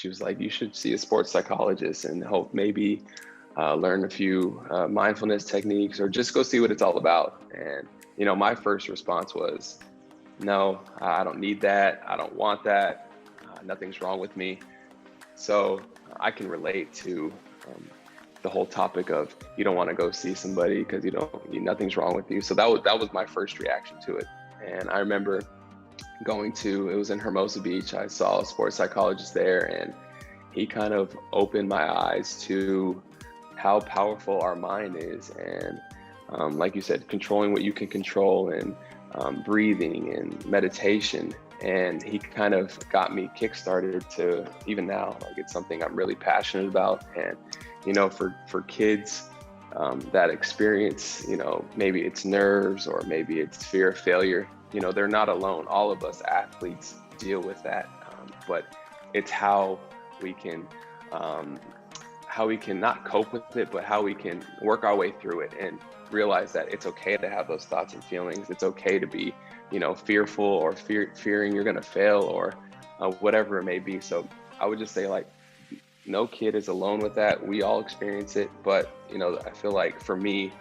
she was like, you should see a sports psychologist and hope maybe learn a few mindfulness techniques or just go see what it's all about. And, my first response was, no, I don't need that. I don't want that. Nothing's wrong with me. So I can relate to the whole topic of you don't want to go see somebody because nothing's wrong with you. So that was my first reaction to it. And I remember it was in Hermosa Beach. I saw a sports psychologist there, and he kind of opened my eyes to how powerful our mind is. And like you said, controlling what you can control, and breathing and meditation. And he kind of got me kickstarted to even now, like it's something I'm really passionate about. And, for kids that experience, maybe it's nerves or maybe it's fear of failure, they're not alone. All of us athletes deal with that. But it's how we can not cope with it, but how we can work our way through it and realize that it's okay to have those thoughts and feelings. It's okay to be, fearful or fearing you're going to fail or whatever it may be. So I would just say, like, no kid is alone with that. We all experience it. But, I feel like for me,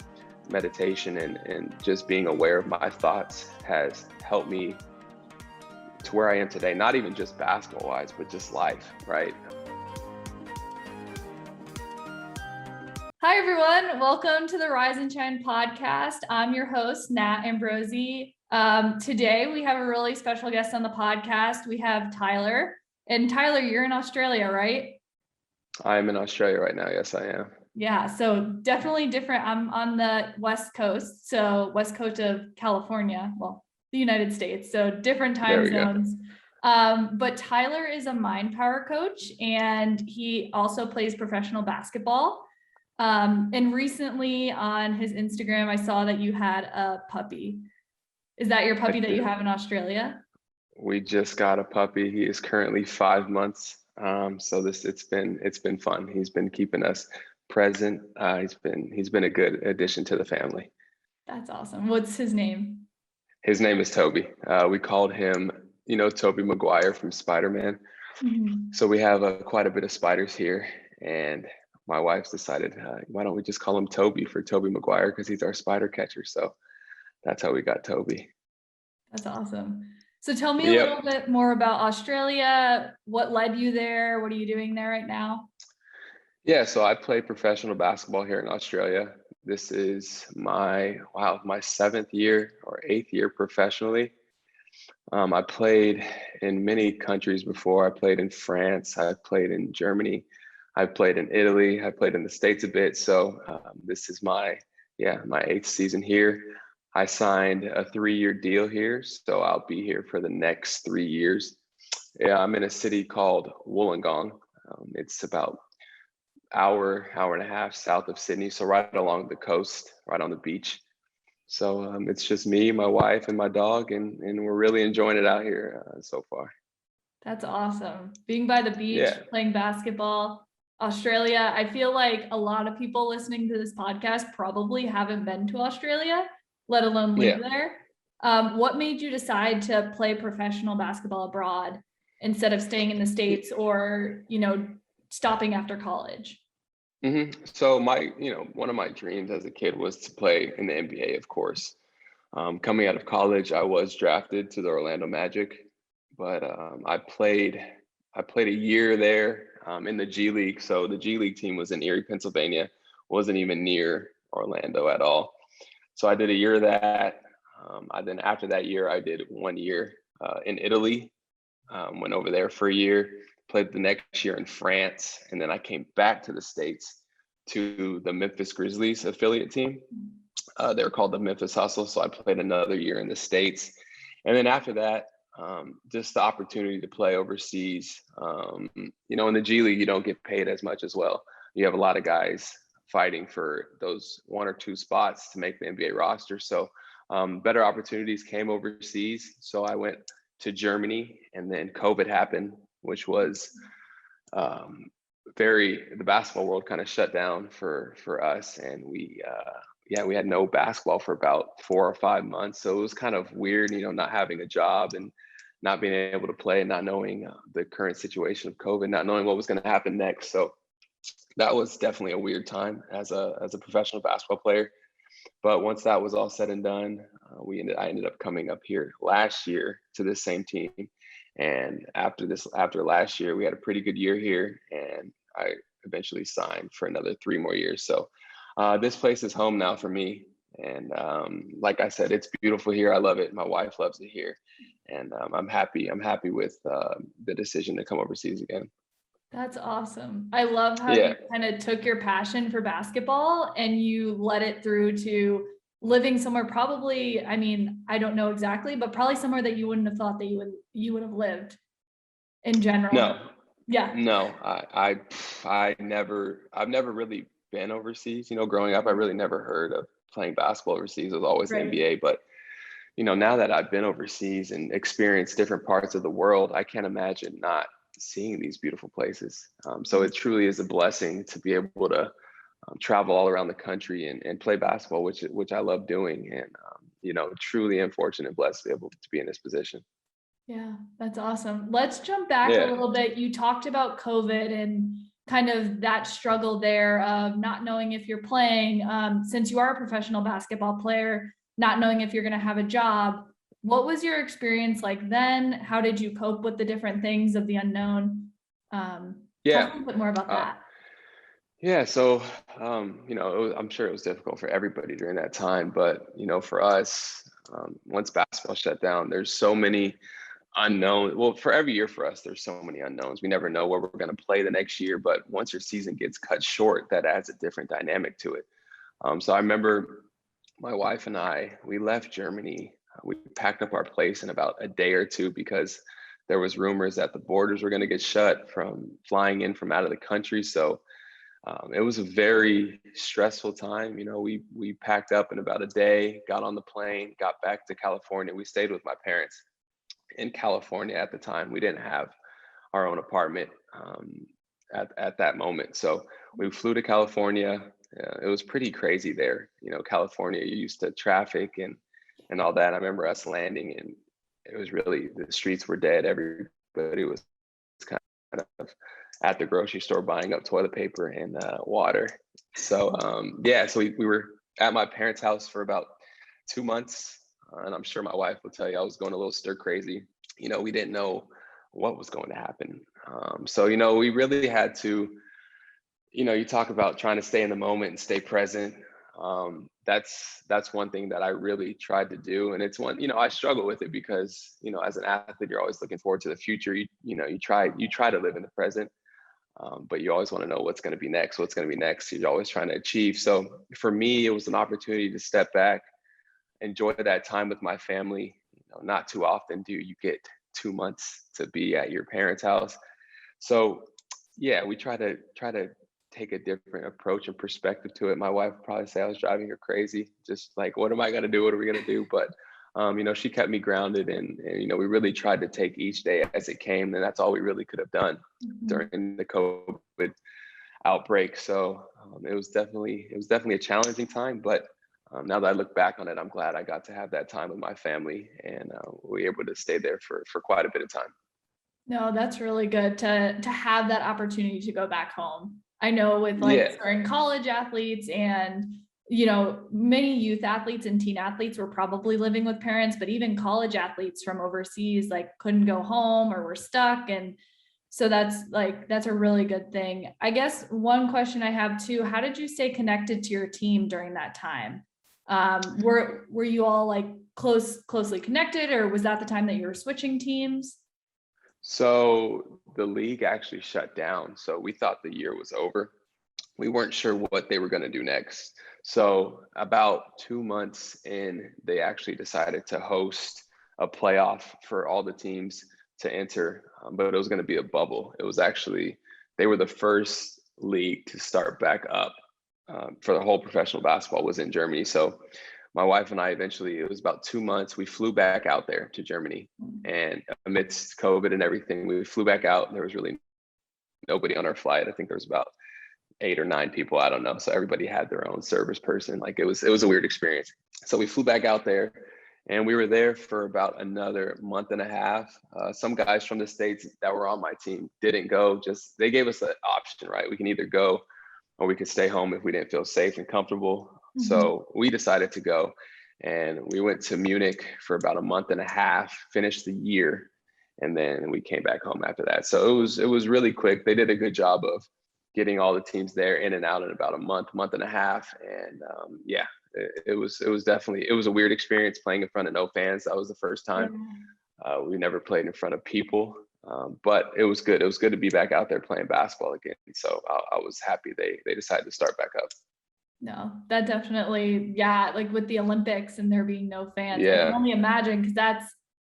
meditation and just being aware of my thoughts has helped me to where I am today, not even just basketball wise, but just life, right? Hi, everyone. Welcome to the Rise and Shine podcast. I'm your host, Nat Ambrosi. Today, we have a really special guest on the podcast. We have Tyler. And Tyler, you're in Australia, right? I'm in Australia right now. Yes, I am. Yeah, so definitely different. I'm on the West Coast, so West Coast of California, well, the United States, so different time zones. But Tyler is a MindPower coach, and he also plays professional basketball. And recently on his Instagram, I saw that you had a puppy. Is that your puppy that you have in Australia? We just got a puppy. He is currently 5 months. So it's been fun. He's been keeping us present. He's been a good addition to the family. That's awesome. What's his name? His name is Toby. We called him, Tobey Maguire from Spider-Man. Mm-hmm. So we have quite a bit of spiders here, and my wife's decided, why don't we just call him Toby for Tobey Maguire, because he's our spider catcher. So that's how we got Toby. That's awesome. So tell me a little bit more about Australia. What led you there? What are you doing there right now? Yeah, so I play professional basketball here in Australia. This is my 7th year or 8th year professionally. I played in many countries before. I played in France. I played in Germany. I played in Italy. I played in the States a bit. So this is my 8th season here. I signed a 3-year deal here, so I'll be here for the next 3 years. Yeah, I'm in a city called Wollongong. It's about hour and a half south of Sydney, so right along the coast, right on the beach. So it's just me, my wife, and my dog, and we're really enjoying it out here so far. That's awesome. Being by the beach, playing basketball. Australia, I feel like a lot of people listening to this podcast probably haven't been to Australia, let alone live there. What made you decide to play professional basketball abroad instead of staying in the States or, stopping after college? Mm-hmm. So one of my dreams as a kid was to play in the NBA, of course. Coming out of college, I was drafted to the Orlando Magic, but I played a year there in the G League. So the G League team was in Erie, Pennsylvania, wasn't even near Orlando at all. So I did a year of that. Then after that year, I did 1 year in Italy, went over there for a year, played the next year in France, and then I came back to the States to the Memphis Grizzlies affiliate team. They were called the Memphis Hustle. So I played another year in the States. And then after that, just the opportunity to play overseas. In the G League, you don't get paid as much as well. You have a lot of guys fighting for those 1 or 2 spots to make the NBA roster. So better opportunities came overseas. So I went to Germany, and then COVID happened, which was the basketball world kind of shut down for us. And we had no basketball for about 4 or 5 months. So it was kind of weird, not having a job and not being able to play, not knowing the current situation of COVID, not knowing what was going to happen next. So that was definitely a weird time as a professional basketball player. But once that was all said and done, I ended up coming up here last year to this same team. And after last year, we had a pretty good year here, and I eventually signed for another 3 more years. So this place is home now for me. And like I said, it's beautiful here. I love it. My wife loves it here, and I'm happy. I'm happy with the decision to come overseas again. That's awesome. I love how Yeah. you kind of took your passion for basketball and you led it through to living somewhere probably, I mean, I don't know exactly, but probably somewhere that you wouldn't have thought that you would have lived in general. No, Yeah. no, I've never really been overseas. You know, growing up, I really never heard of playing basketball overseas. It was always the Right. NBA. But, you know, now that I've been overseas and experienced different parts of the world, I can't imagine not seeing these beautiful places. So it truly is a blessing to be able to travel all around the country and play basketball, which I love doing. And, you know, truly am fortunate and blessed to be able to be in this position. Yeah, that's awesome. Let's jump back a Yeah. little bit. You talked about COVID and kind of that struggle there of not knowing if you're playing, since you are a professional basketball player, not knowing if you're going to have a job. What was your experience like then? How did you cope with the different things of the unknown? Yeah. Talk a little bit more about Uh, that. Yeah, so you know, I'm sure it was difficult for everybody during that time, but you know, for us, once basketball shut down, there's so many unknown. Well, for every year for us, there's so many unknowns. We never know where we're going to play the next year, but once your season gets cut short, that adds a different dynamic to it. So I remember my wife and we left Germany. We packed up our place in about a day or two because there was rumors that the borders were going to get shut from flying in from out of the country. So it was a very stressful time. You know, we packed up in about a day, got on the plane, got back to California. We stayed with my parents in California at the time. We didn't have our own apartment at that moment. So we flew to California. It was pretty crazy there. You know, California, you're used to traffic and all that. I remember us landing, and it was really, the streets were dead. Everybody was kind of at the grocery store buying up toilet paper and water. So yeah, so we were at my parents' house for about 2 months. And I'm sure my wife will tell you I was going a little stir crazy. You know, we didn't know what was going to happen. So, you know, we really had to, you know, you talk about trying to stay in the moment and stay present. That's one thing that I really tried to do. And it's one, you know, I struggle with it because, you know, as an athlete, you're always looking forward to the future. You try to live in the present. But you always want to know what's going to be next, You're always trying to achieve. So for me, it was an opportunity to step back, enjoy that time with my family. You know, not too often do you get 2 months to be at your parents' house. So yeah, we try to take a different approach and perspective to it. My wife would probably say I was driving her crazy. Just like, what am I going to do? What are we going to do? But you know, she kept me grounded, and you know, we really tried to take each day as it came, and that's all we really could have done during the COVID outbreak. So it was definitely a challenging time, but now that I look back on it, I'm glad I got to have that time with my family, and we were able to stay there for quite a bit of time. No, that's really good to have that opportunity to go back home. I know with like Yeah. certain college athletes and, you know, many youth athletes and teen athletes were probably living with parents, but even college athletes from overseas like couldn't go home or were stuck. And so that's a really good thing. I guess one question I have too, how did you stay connected to your team during that time? Were you all like closely connected, or was that the time that you were switching teams? So the league actually shut down. So we thought the year was over. We weren't sure what they were going to do next. So about 2 months in, they actually decided to host a playoff for all the teams to enter, but it was going to be a bubble. It was actually, they were the first league to start back up for the whole professional basketball was in Germany. So my wife and I eventually, it was about 2 months, we flew back out there to Germany, and amidst COVID and everything, we flew back out. There was really nobody on our flight. I think there was about 8 or 9 people, I don't know. So everybody had their own service person. Like it was a weird experience. So we flew back out there, And we were there for about another month and a half. Some guys from the States that were on my team didn't go, just they gave us an option, right? We can either go or we could stay home if we didn't feel safe and comfortable. So we decided to go, and we went to Munich for about a month and a half, finished the year, and then we came back home after that. So it was really quick. They did a good job of getting all the teams there in and out in about a month and a half, and yeah, it was definitely, it was a weird experience playing in front of no fans. That was the first time. We never played in front of people, but it was good. It was good to be back out there playing basketball again. So I was happy they decided to start back up. No, that definitely, yeah, like with the Olympics and there being no fans, I Yeah. can only imagine, because that's,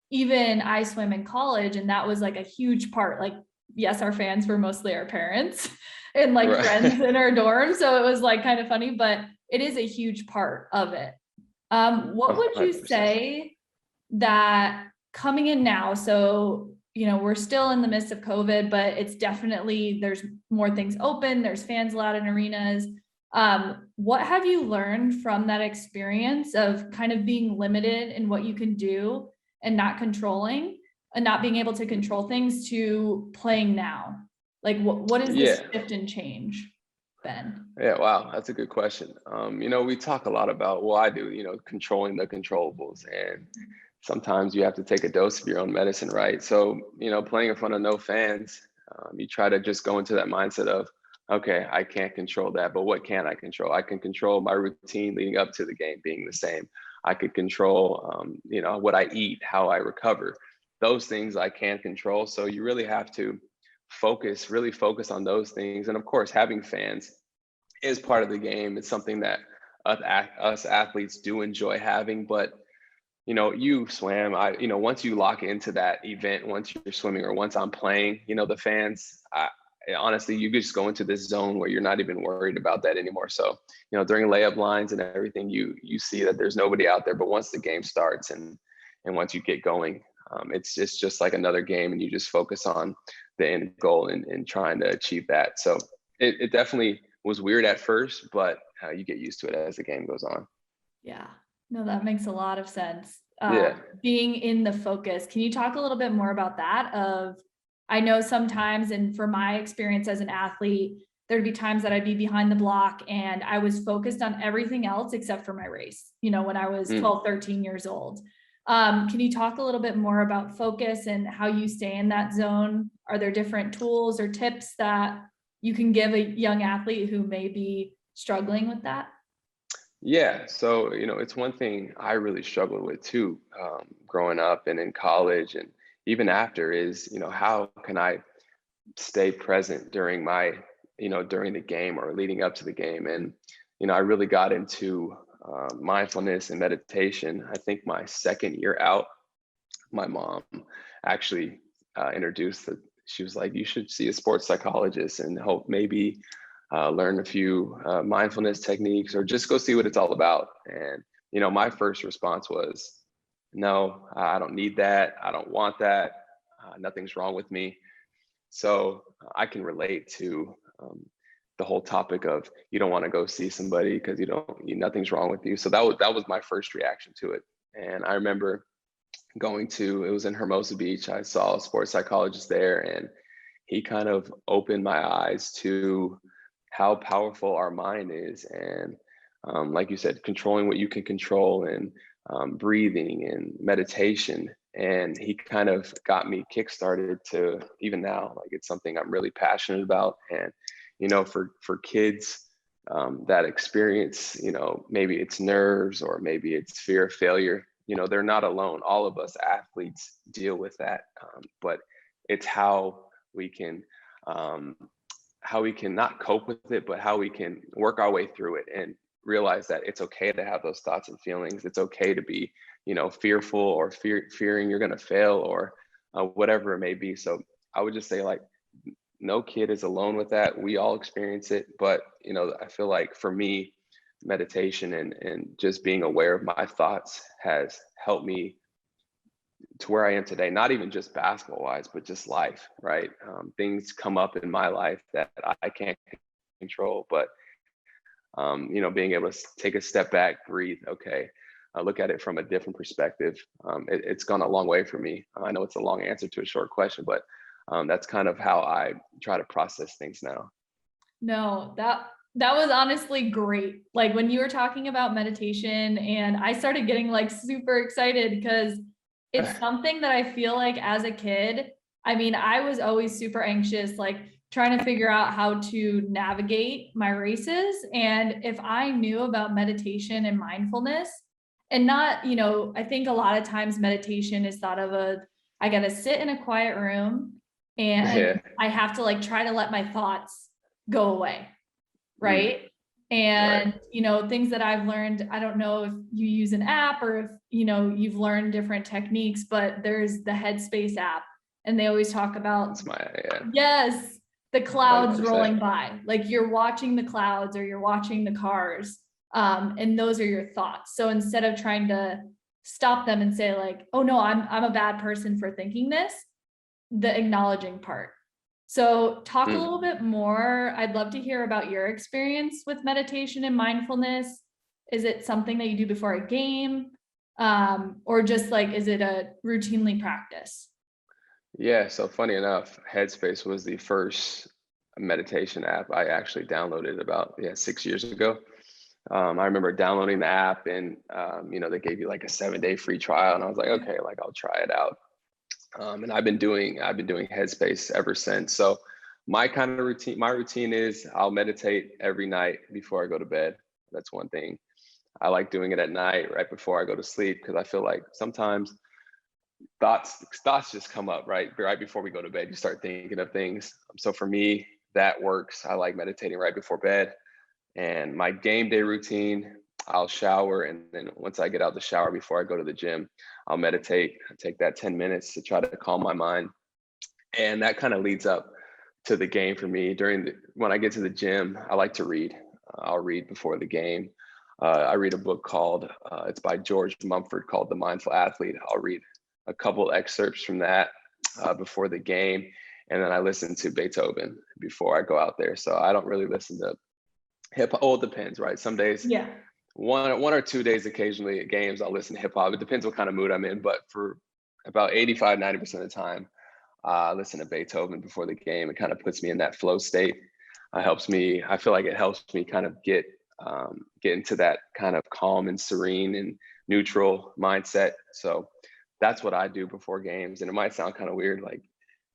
even I swam in college and that was like a huge part. Like, yes, our fans were mostly our parents and like friends in our dorm. So it was like kind of funny, but it is a huge part of it. What would you 100%. say that coming in now? So, you know, we're still in the midst of COVID, but it's definitely, there's more things open, there's fans allowed in arenas. What have you learned from that experience of kind of being limited in what you can do and not controlling and not being able to control things, to playing now? Like what is this shift and change been? Yeah, wow, that's a good question. You know, we talk a lot about, well, I do, you know, controlling the controllables, and sometimes you have to take a dose of your own medicine, right? So, you know, playing in front of no fans, you try to just go into that mindset of, okay, I can't control that, but what can I control? I can control my routine leading up to the game being the same. I could control, you know, what I eat, how I recover. Those things I can control. So you really have to really focus on those things. And of course, having fans is part of the game. It's something that us athletes do enjoy having, but you know, you swam, you know, once you lock into that event, once you're swimming or once I'm playing, you know, the fans, honestly, you just go into this zone where you're not even worried about that anymore. So, you know, during layup lines and everything, you see that there's nobody out there, but once the game starts and once you get going, it's just like another game, and you just focus on the end goal and trying to achieve that. So it definitely was weird at first, but you get used to it as the game goes on. Yeah, no, that makes a lot of sense. Yeah. Being in the focus, can you talk a little bit more about that? I know sometimes, and for my experience as an athlete, there'd be times that I'd be behind the block and I was focused on everything else except for my race, you know, when I was 12, 13 years old. Can you talk a little bit more about focus and how you stay in that zone? Are there different tools or tips that you can give a young athlete who may be struggling with that? Yeah, so you know, it's one thing I really struggled with too, growing up and in college, and even after, is, you know, how can I stay present during during the game or leading up to the game? And you know, I really got into mindfulness and meditation. I think my second year out, my mom actually introduced that. She was like, you should see a sports psychologist and hope maybe learn a few mindfulness techniques, or just go see what it's all about. And you know, my first response was, no, I don't need that, I don't want that, nothing's wrong with me. So I can relate to the whole topic of, you don't want to go see somebody because nothing's wrong with you. So that was my first reaction to it. And I remember it was in Hermosa Beach. I saw a sports psychologist there, and he kind of opened my eyes to how powerful our mind is. And like you said, controlling what you can control, and breathing and meditation. And he kind of got me kickstarted to, even now, like, it's something I'm really passionate about. And, you know, for kids that experience, you know, maybe it's nerves or maybe it's fear of failure, you know, they're not alone. All of us athletes deal with that. But it's how we can not cope with it, but how we can work our way through it and realize that it's okay to have those thoughts and feelings. It's okay to be, you know, fearful or fearing you're going to fail, or whatever it may be. So I would just say, like, no kid is alone with that. We all experience it. But, you know, I feel like for me, meditation and just being aware of my thoughts has helped me to where I am today. Not even just basketball wise, but just life, right? Things come up in my life that I can't control, but you know, being able to take a step back, breathe. Okay, look at it from a different perspective. It's gone a long way for me. I know it's a long answer to a short question, but that's kind of how I try to process things now. No, that was honestly great. Like when you were talking about meditation, and I started getting like super excited because it's something that I feel like as a kid, I mean, I was always super anxious, like trying to figure out how to navigate my races. And if I knew about meditation and mindfulness, and not, I think a lot of times meditation is thought of I got to sit in a quiet room and I have to like try to let my thoughts go away. Right. And, things that I've learned, I don't know if you use an app or if, you've learned different techniques, but there's the Headspace app, and they always talk about, yes, the clouds 100%. Rolling by, like you're watching the clouds or you're watching the cars. And those are your thoughts. So instead of trying to stop them and say like, oh no, I'm a bad person for thinking this, the acknowledging part. So talk a little bit more. I'd love to hear about your experience with meditation and mindfulness. Is it something that you do before a game? Or just like, is it a routinely practice? Yeah, so funny enough, Headspace was the first meditation app I actually downloaded about 6 years ago. I remember downloading the app, and they gave you like a 7-day free trial, and I was like, okay, like I'll try it out. And I've been doing Headspace ever since. So my routine is I'll meditate every night before I go to bed. That's one thing. I like doing it at night right before I go to sleep, because I feel like sometimes thoughts just come up right before we go to bed. You start thinking of things. So for me, that works. I like meditating right before bed. And my game day routine, I'll shower, and then once I get out the shower before I go to the gym, I'll meditate. I take that 10 minutes to try to calm my mind. And that kind of leads up to the game for me. When I get to the gym, I like to read. I'll read before the game. I read a book called, it's by George Mumford, called The Mindful Athlete. I'll read a couple excerpts from that before the game. And then I listen to Beethoven before I go out there. So I don't really listen to hip hop. Oh, it depends, right? Some days, one or 2 days occasionally at games, I'll listen to hip hop. It depends what kind of mood I'm in. But for about 85-90% of the time, I listen to Beethoven before the game. It kind of puts me in that flow state. I feel like it helps me kind of get into that kind of calm and serene and neutral mindset. So that's what I do before games. And it might sound kind of weird, like,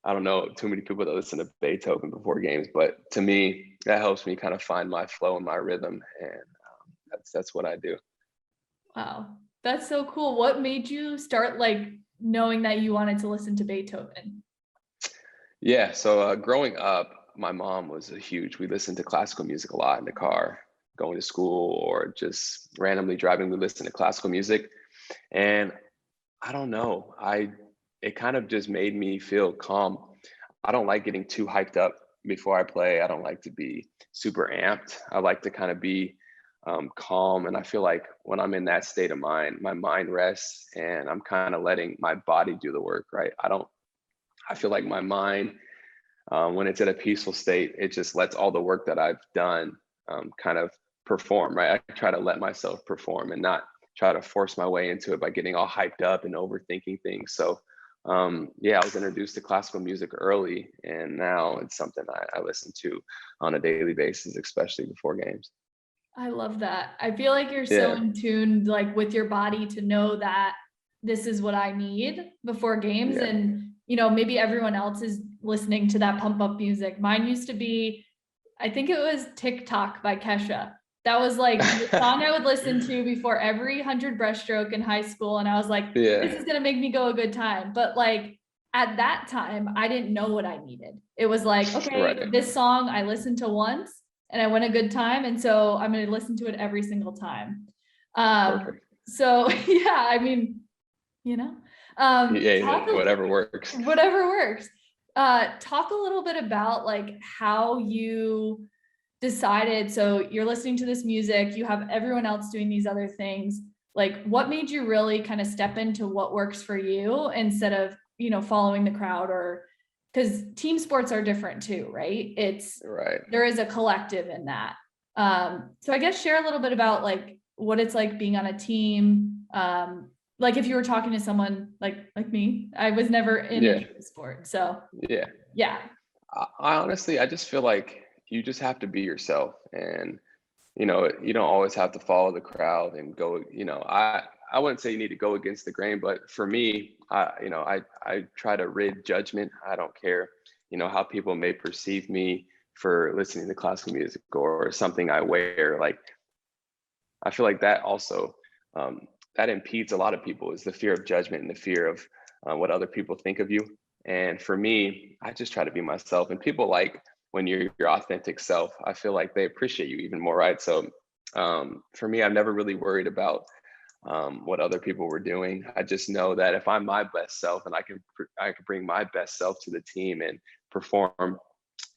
I don't know too many people that listen to Beethoven before games, but to me, that helps me kind of find my flow and my rhythm. And that's what I do. Wow. That's so cool. What made you start like knowing that you wanted to listen to Beethoven? Yeah. So growing up, my mom was we listened to classical music a lot in the car, going to school or just randomly driving. We listened to classical music. And I don't know, it kind of just made me feel calm. I don't like getting too hyped up before I play. I don't like to be super amped. I like to kind of be calm. And I feel like when I'm in that state of mind, my mind rests and I'm kind of letting my body do the work, right? I feel like my mind, when it's at a peaceful state, it just lets all the work that I've done kind of perform, right? I try to let myself perform and not try to force my way into it by getting all hyped up and overthinking things. So I was introduced to classical music early, and now it's something I listen to on a daily basis, especially before games. I love that. I feel like you're so in tune, like with your body, to know that this is what I need before games. And, maybe everyone else is listening to that pump up music. Mine used to be, I think it was TikTok by Kesha. That was like the song I would listen to before every 100 breaststroke in high school. And I was like, this is going to make me go a good time. But like at that time, I didn't know what I needed. It was like, okay, this song I listened to once and I went a good time. And so I'm going to listen to it every single time. So yeah, I mean, whatever works. Whatever works. Talk a little bit about like how you decided, so you're listening to this music, you have everyone else doing these other things, like what made you really kind of step into what works for you instead of following the crowd? Or because team sports are different too, right? There is a collective in that. So I guess share a little bit about like what it's like being on a team, Like if you were talking to someone like me, I was never in a team sport. So yeah. I honestly, I just feel like you just have to be yourself, and you don't always have to follow the crowd and go, I wouldn't say you need to go against the grain, but for me, I try to rid judgment. I don't care, how people may perceive me for listening to classical music or something I wear. Like, I feel like that also, that impedes a lot of people, is the fear of judgment and the fear of what other people think of you. And for me, I just try to be myself, and people like when you're your authentic self. I feel like they appreciate you even more, right? So for me, I've never really worried about what other people were doing. I just know that if I'm my best self and I can bring my best self to the team and perform,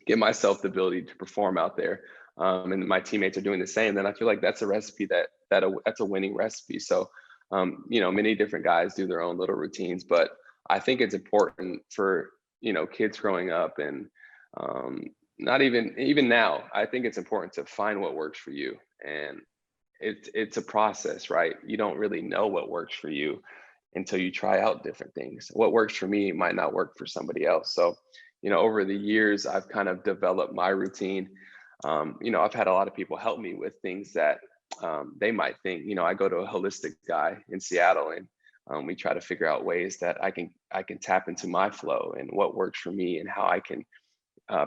give myself the ability to perform out there, and my teammates are doing the same, then I feel like that's a recipe that's a winning recipe. So many different guys do their own little routines, but I think it's important for kids growing up, and not even now, I think it's important to find what works for you. And it's a process, right? You don't really know what works for you until you try out different things. What works for me might not work for somebody else. So over the years, I've kind of developed my routine. I've had a lot of people help me with things that they might think. I go to a holistic guy in Seattle, and we try to figure out ways that I can tap into my flow and what works for me and how I can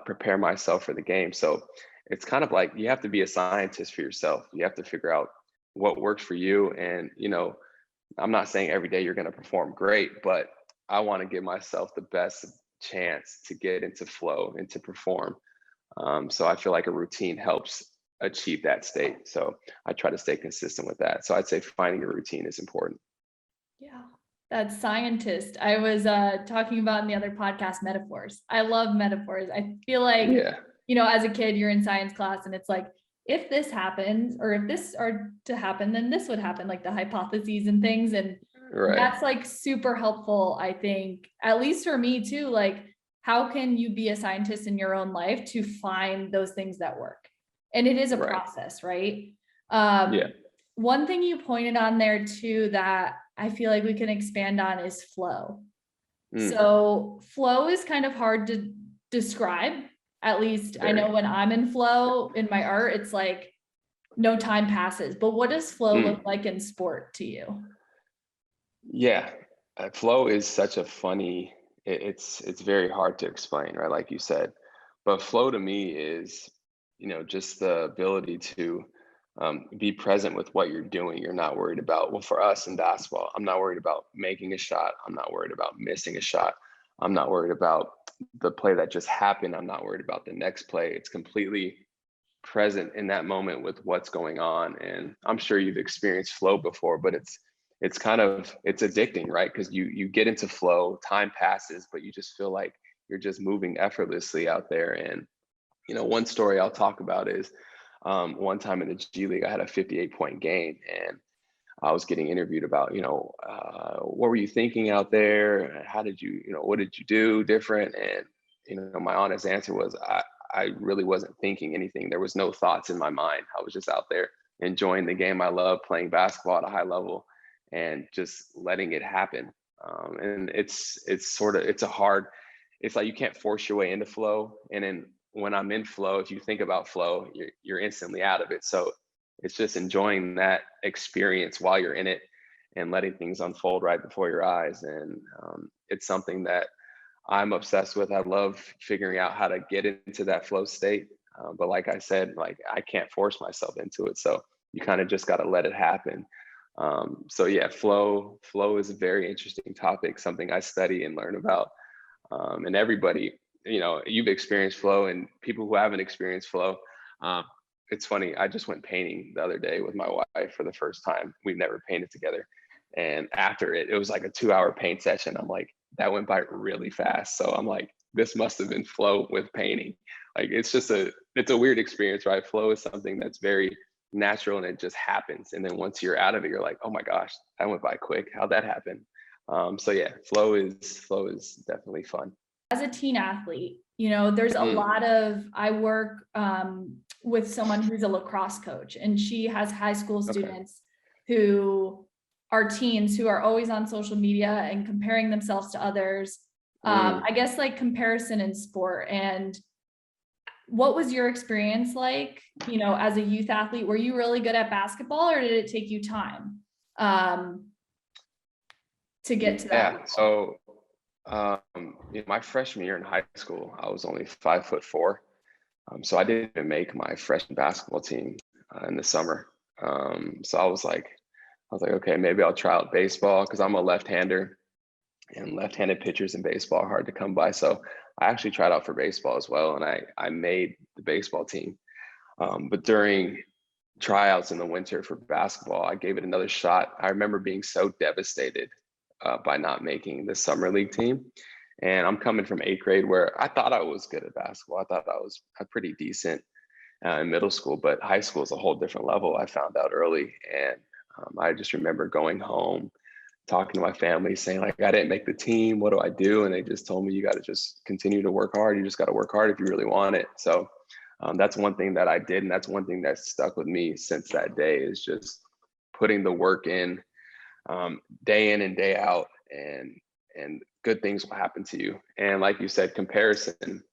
prepare myself for the game. So it's kind of like you have to be a scientist for yourself. You have to figure out what works for you. And, I'm not saying every day you're going to perform great, but I want to give myself the best chance to get into flow and to perform. So I feel like a routine helps achieve that state. So I try to stay consistent with that. So I'd say finding a routine is important. Yeah. That scientist I was talking about in the other podcast, metaphors. I love metaphors. I feel like, as a kid, you're in science class and it's like, if this happens, or if this are to happen, then this would happen, like the hypotheses and things. And that's like super helpful, I think, at least for me too. Like, how can you be a scientist in your own life to find those things that work? And it is a process, right? One thing you pointed on there too that I feel like we can expand on is flow. So flow is kind of hard to describe. At least I know when I'm in flow in my art, it's like no time passes. But what does flow look like in sport to you? Yeah, flow is such a funny, it's very hard to explain, right? Like you said, but flow to me is, just the ability to be present with what you're doing. You're not worried about, well, for us in basketball, I'm not worried about making a shot. I'm not worried about missing a shot. I'm not worried about the play that just happened. I'm not worried about the next play. It's completely present in that moment with what's going on. And I'm sure you've experienced flow before, but it's addicting, right? Because you get into flow, time passes, but you just feel like you're just moving effortlessly out there. And one story I'll talk about is one time in the G League, I had a 58-point game, and I was getting interviewed about, what were you thinking out there? How did you, what did you do different? And, my honest answer was, I really wasn't thinking anything. There was no thoughts in my mind. I was just out there enjoying the game. I love playing basketball at a high level and just letting it happen. And it's like you can't force your way into flow. And then when I'm in flow, if you think about flow, you're instantly out of it. So it's just enjoying that experience while you're in it and letting things unfold right before your eyes. And it's something that I'm obsessed with. I love figuring out how to get into that flow state. But like I said, like I can't force myself into it. So you kind of just got to let it happen. So yeah, flow is a very interesting topic, something I study and learn about. And everybody, you've experienced flow, and people who haven't experienced flow, it's funny. I just went painting the other day with my wife for the first time. We've never painted together. And after it was like a 2-hour paint session. I'm like, that went by really fast. So I'm like, this must have been flow with painting. Like, it's a weird experience, right? Flow is something that's very natural and it just happens. And then once you're out of it, you're like, oh my gosh, that went by quick. How'd that happen? So yeah, flow is definitely fun. As a teen athlete, there's a lot of, I work with someone who's a lacrosse coach, and she has high school students who our teens who are always on social media and comparing themselves to others. I guess like comparison in sport. And what was your experience like, as a youth athlete? Were you really good at basketball, or did it take you time to get to that? Yeah. So my freshman year in high school, I was only 5'4". So I didn't even make my freshman basketball team in the summer. So I was like, okay, maybe I'll try out baseball, because I'm a left-hander, and left-handed pitchers in baseball are hard to come by. So I actually tried out for baseball as well, and I made the baseball team. But during tryouts in the winter for basketball, I gave it another shot. I remember being so devastated by not making the summer league team. And I'm coming from 8th grade, where I thought I was good at basketball. I thought I was pretty decent in middle school, but high school is a whole different level. I found out early. And I just remember going home, talking to my family, saying like, I didn't make the team. What do I do? And they just told me, you got to just continue to work hard. You just got to work hard if you really want it. So that's one thing that I did. And that's one thing that stuck with me since that day, is just putting the work in and day out, and good things will happen to you. And like you said, comparison,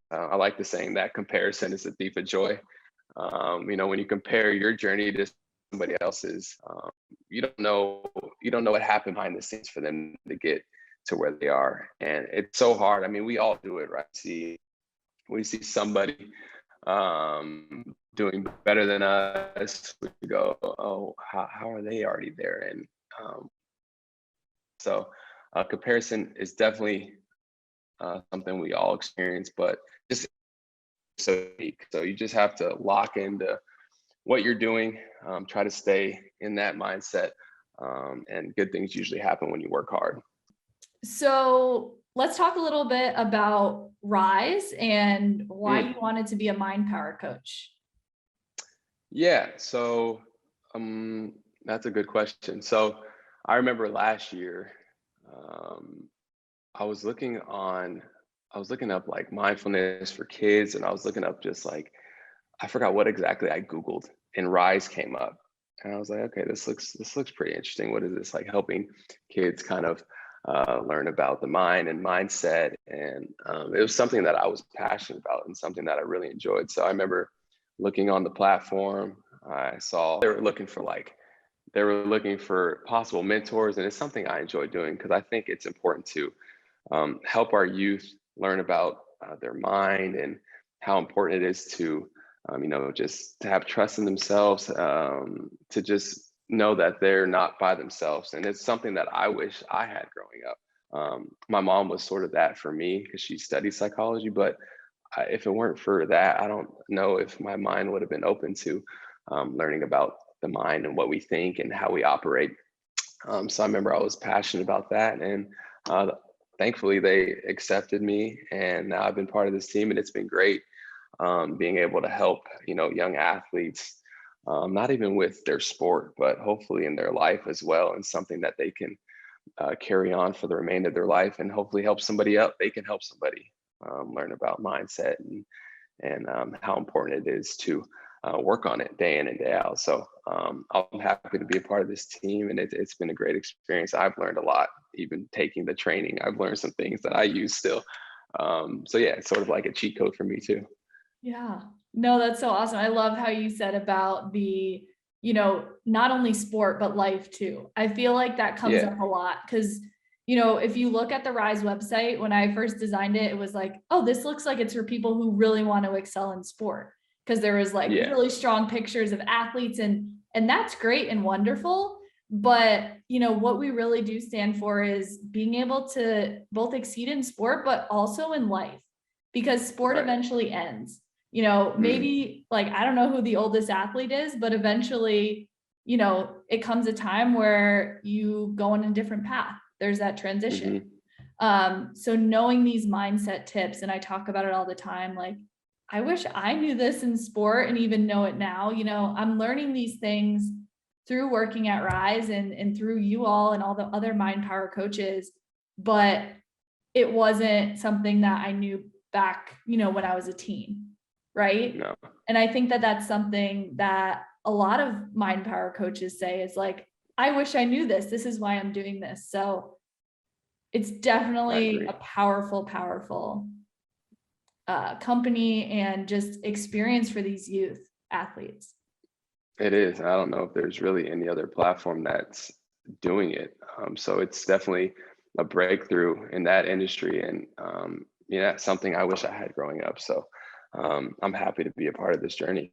I like the saying that comparison is the thief of joy. When you compare your journey to somebody else's, you don't know what happened behind the scenes for them to get to where they are. And it's so hard. I mean, we all do it, right? We see somebody doing better than us. We go, oh, how are they already there? And so comparison is definitely something we all experience, but just so unique. So you just have to lock into what you're doing, try to stay in that mindset, and good things usually happen when you work hard. So let's talk a little bit about Rise and why you wanted to be a MindPower coach. Yeah, so that's a good question. So I remember last year, I was looking up like mindfulness for kids, and I was looking up just like, I forgot what exactly I Googled, and Rise came up. And I was like, okay, this looks pretty interesting. What is this, like helping kids kind of learn about the mind and mindset? And it was something that I was passionate about and something that I really enjoyed. So I remember looking on the platform, I saw they were looking for possible mentors, and it's something I enjoy doing, because I think it's important to help our youth learn about their mind, and how important it is to just to have trust in themselves, to just know that they're not by themselves. And it's something that I wish I had growing up. My mom was sort of that for me, because she studied psychology, but if it weren't for that, I don't know if my mind would have been open to learning about the mind and what we think and how we operate. So I remember I was passionate about that, and thankfully they accepted me, and now I've been part of this team, and it's been great. Being able to help, young athletes, not even with their sport, but hopefully in their life as well, and something that they can carry on for the remainder of their life, and hopefully help somebody up. They can help somebody learn about mindset, and how important it is to work on it day in and day out. So I'm happy to be a part of this team, and it's been a great experience. I've learned a lot, even taking the training. I've learned some things that I use still. So yeah, it's sort of like a cheat code for me too. Yeah, no, that's so awesome. I love how you said about the, not only sport, but life too. I feel like that comes up a lot, because, if you look at the Rise website, when I first designed it, it was like, oh, this looks like it's for people who really want to excel in sport. Because there was like really strong pictures of athletes, and that's great and wonderful. But, what we really do stand for is being able to both exceed in sport, but also in life, because sport eventually ends. Maybe like, I don't know who the oldest athlete is, but eventually, it comes a time where you go on a different path. There's that transition. So knowing these mindset tips, and I talk about it all the time, like, I wish I knew this in sport and even know it now. I'm learning these things through working at Rise and through you all and all the other MindPower coaches, but it wasn't something that I knew back, when I was a teen. Right. No. And I think that that's something that a lot of MindPower coaches say is like, I wish I knew this. This is why I'm doing this. So it's definitely a powerful, powerful company and just experience for these youth athletes. It is. I don't know if there's really any other platform that's doing it. So it's definitely a breakthrough in that industry, and something I wish I had growing up. So I'm happy to be a part of this journey.